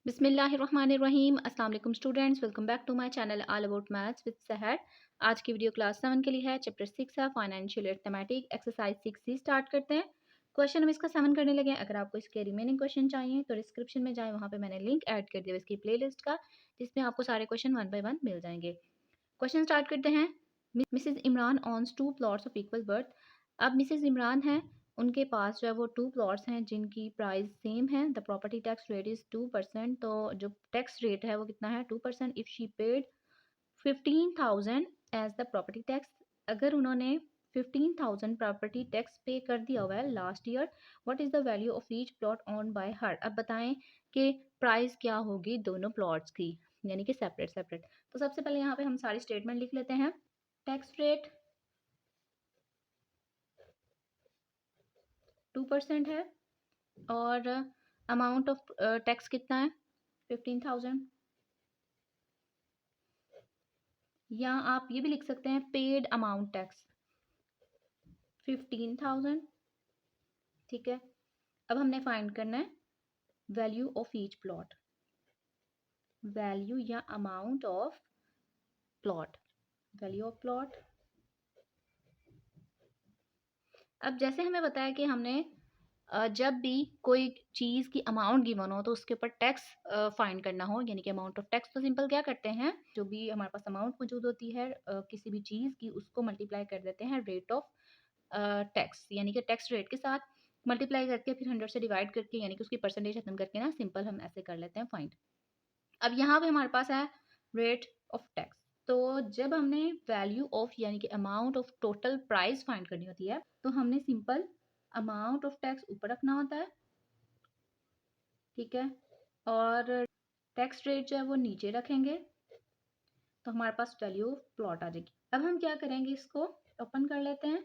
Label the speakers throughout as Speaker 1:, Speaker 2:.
Speaker 1: बिस्मिल्लाहिर्रहमानिर्रहीम। अस्सलाम वालेकुम students, welcome back to my channel all about maths with Sahar. आज की वीडियो क्लास 7 के लिए है। चैप्टर 6 है फाइनेंशियल अरिथमेटिक, एक्सरसाइज 6 सी स्टार्ट करते हैं। क्वेश्चन हम इसका 7 करने लगे हैं। अगर आपको इसके रिमेनिंग क्वेश्चन चाहिए तो डिस्क्रिप्शन में जाएं, वहाँ पे मैंने लिंक ऐड कर दिया इसकी प्लेलिस्ट का, जिसमें आपको सारे क्वेश्चन 1 बाय 1 मिल जाएंगे। क्वेश्चन स्टार्ट करते हैं। Mrs Imran owns 2 plots of equal birth. अब मिसेज इमरान है, उनके पास जो है वो 2 प्लॉट्स हैं जिनकी प्राइस सेम है। The property tax rate is 2%। तो जो टैक्स रेट है वो कितना है, 2%। If she paid 15,000 as the property tax. अगर उन्होंने 15,000 प्रॉपर्टी टैक्स पे कर दिया हुआ है last year, what is the value of each plot own by हर। अब बताएं कि प्राइस क्या होगी दोनों प्लॉट्स की, यानी कि सेपरेट सेपरेट। तो सबसे पहले यहाँ पे हम सारी स्टेटमेंट लिख लेते हैं। टैक्स रेट 2% है और अमाउंट ऑफ टैक्स कितना है, 15,000। या आप ये भी लिख सकते हैं पेड अमाउंट टैक्स 15,000। ठीक है, अब हमने फाइंड करना है value of each plot, value या amount of plot, value of plot. अब जैसे हमें बताया कि हमने जब भी कोई चीज़ की अमाउंट गिवन हो तो उसके ऊपर टैक्स फाइंड करना हो, यानी कि अमाउंट ऑफ टैक्स, तो सिंपल क्या करते हैं, जो भी हमारे पास अमाउंट मौजूद होती है किसी भी चीज़ की, उसको मल्टीप्लाई कर देते हैं रेट ऑफ टैक्स, यानी कि टैक्स रेट के साथ मल्टीप्लाई करके फिर 100 से डिवाइड करके, यानी कि उसकी परसेंटेज खत्म करके ना सिंपल हम ऐसे कर लेते हैं फाइंड। अब यहाँ पे हमारे पास है रेट ऑफ टैक्स। तो जब हमने वैल्यू ऑफ यानी कि amount of total price find करनी होती है तो हमने सिंपल अमाउंट ऑफ टैक्स ऊपर रखना होता है, ठीक है, और टैक्स रेट जो है वो नीचे रखेंगे, तो हमारे पास वैल्यू ऑफ प्लॉट आ जाएगी। अब हम क्या करेंगे, इसको ओपन कर लेते हैं।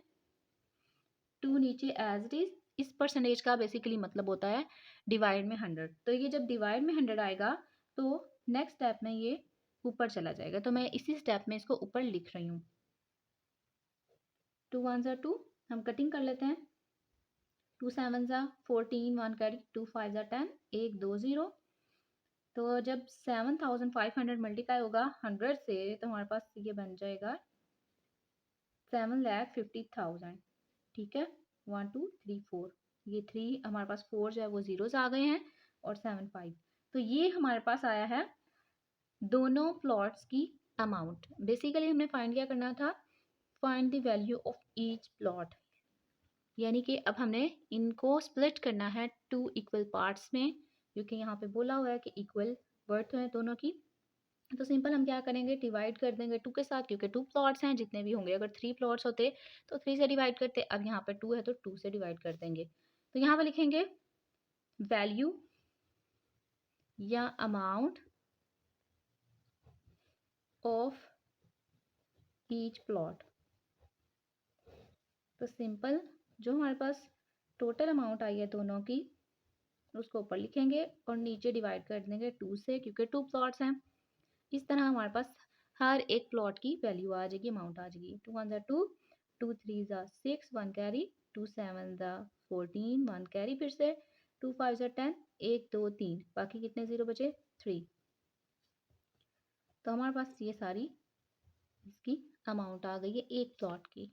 Speaker 1: 2 नीचे एज इट इज। इस परसेंटेज का बेसिकली मतलब होता है डिवाइड में 100। तो ये जब डिवाइड में 100 आएगा तो नेक्स्ट स्टेप में ये ऊपर चला जाएगा, तो मैं इसी स्टेप में इसको ऊपर लिख रही हूँ। 2 1 2, हम कटिंग कर लेते हैं। 2 7 14, 1 कैरी, 2 5 10, 1 2 0। तो जब 7,500 मल्टीप्लाई होगा 100 से तो हमारे पास ये बन जाएगा 7,50,000। ठीक है, 1 2 3 4, ये 3 हमारे पास 4 जो है वो जीरोस आ गए हैं और 7 5। तो ये हमारे पास आया है दोनों प्लॉट्स की अमाउंट। बेसिकली हमने फाइंड क्या करना था, find the value of each plot, यानी कि अब हमने इनको स्प्लिट करना है 2 इक्वल पार्ट्स में, क्योंकि यहाँ पे बोला हुआ है कि इक्वल बर्थ है दोनों की। तो सिंपल हम क्या करेंगे, डिवाइड कर देंगे 2 के साथ, क्योंकि 2 प्लॉट्स हैं जितने भी होंगे। अगर 3 प्लॉट्स होते तो 3 से डिवाइड करते, अब यहाँ पे 2 है तो 2 से डिवाइड कर देंगे। तो यहाँ पे लिखेंगे वैल्यू या अमाउंट ऑफ ईच प्लॉट। तो सिंपल जो हमारे पास टोटल अमाउंट आई है दोनों की, उसको ऊपर लिखेंगे और नीचे डिवाइड कर देंगे 2 से, क्योंकि 2 प्लॉट्स हैं। इस तरह हमारे पास हर एक प्लॉट की वैल्यू आ जाएगी, अमाउंट आ जाएगी। 2 1 2, 2 3 6, 1 कैरी, 2 7 14, 1 कैरी, फिर से 2 5 10, 1 2 3, बाकी कितने जीरो बचे, 3। तो हमारे पास ये सारी इसकी अमाउंट आ गई है एक प्लॉट की।